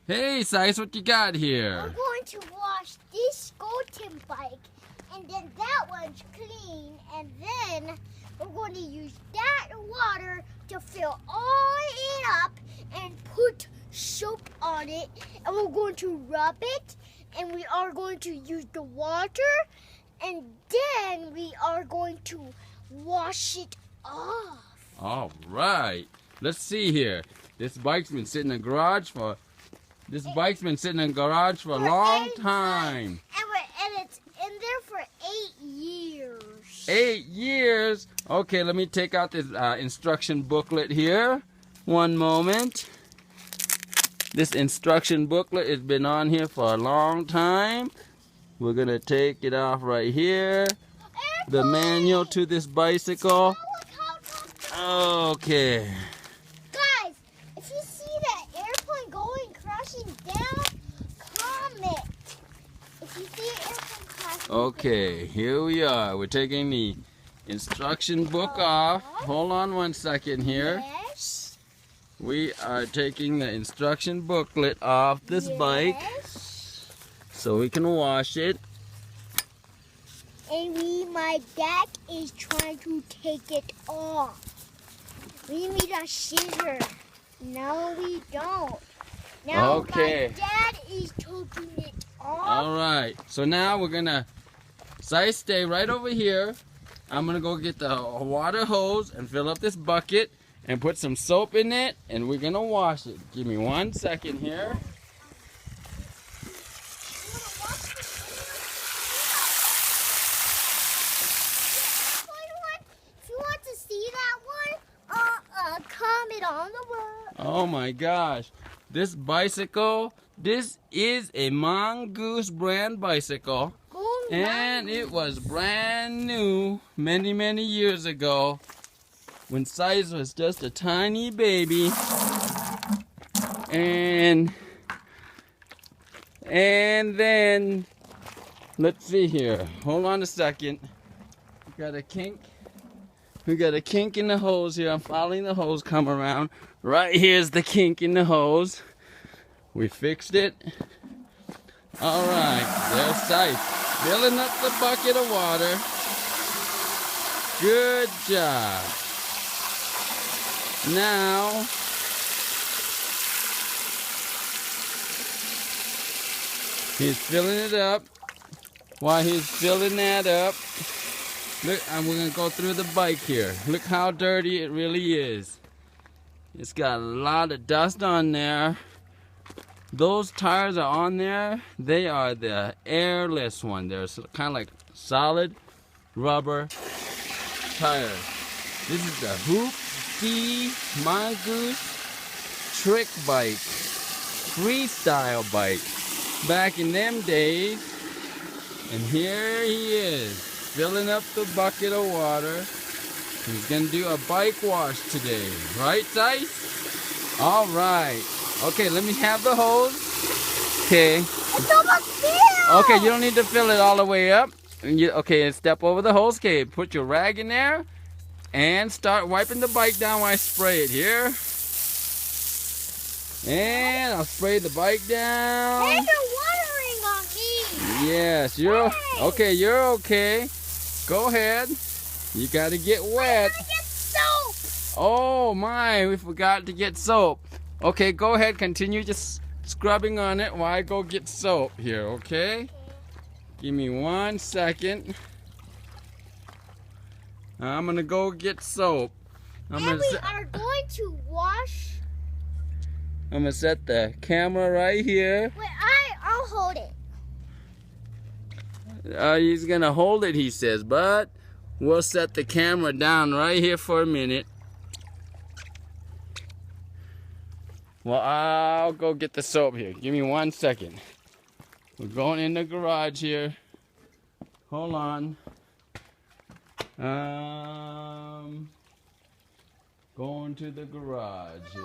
Hey, Zyx, what you got here? We're going to wash this Golden bike, and then that one's clean, and then we're going to use that water to fill all it up and put soap on it, and we're going to rub it, and we are going to use the water, and then we are going to wash it off. All right. Let's see here. This bike's been sitting in the garage for a long time. And it's in there for 8 years. 8 years? Okay, let me take out this instruction booklet here. One moment. This instruction booklet has been on here for a long time. We're going to take it off right here. The manual to this bicycle. Okay. Guys, if you see that airplane going crashing down, comment. If you see an airplane crashing Okay, here we are. We're taking the instruction book off. Hold on one second here. Yes. We are taking the instruction booklet off this bike so we can wash it. And my dad is trying to take it off. We need a scissor. No, we don't. Now Okay. my dad is taking it off. All right. So now we're gonna stay right over here. I'm gonna go get the water hose and fill up this bucket and put some soap in it, and we're gonna wash it. Give me 1 second here. If you want to see that one, comment on the word. Oh my gosh. This bicycle, this is a Mongoose brand bicycle. And it was brand new many years ago when Zyx was just a tiny baby. And then, let's see here. Hold on a second. We got a kink. We got a kink in the hose here. I'm following the hose come around. Right here's the kink in the hose. We fixed it. All right, there's Zyx. Filling up the bucket of water. Good job. Now, he's filling it up. While he's filling that up, look, and we're going to go through the bike here. Look how dirty it really is. It's got a lot of dust on there. Those tires are on there. They are the airless one. They're kind of like solid rubber tires. This is the Zyx Mongoose trick bike, freestyle bike. Back in them days, and here he is, filling up the bucket of water. He's gonna do a bike wash today, right, Zyx? All right. Okay, let me have the hose. Okay. It's almost filled. Okay, you don't need to fill it all the way up. Okay, step over the hose. Okay, put your rag in there and start wiping the bike down while I spray it here. And I'll spray the bike down. Hey, you're watering on me. Yes, you're okay. You're okay. Go ahead. You gotta get wet. I gotta get soap. Oh my, we forgot to get soap. Okay, go ahead, continue just scrubbing on it while I go get soap here, okay? Give me 1 second. I'm gonna go get soap. And we are going to wash. I'm gonna set the camera right here. Wait, I'll hold it. He's gonna hold it, he says, but we'll set the camera down right here for a minute. Well, I'll go get the soap here. Give me 1 second. We're going in the garage here. Hold on. Going to the garage here.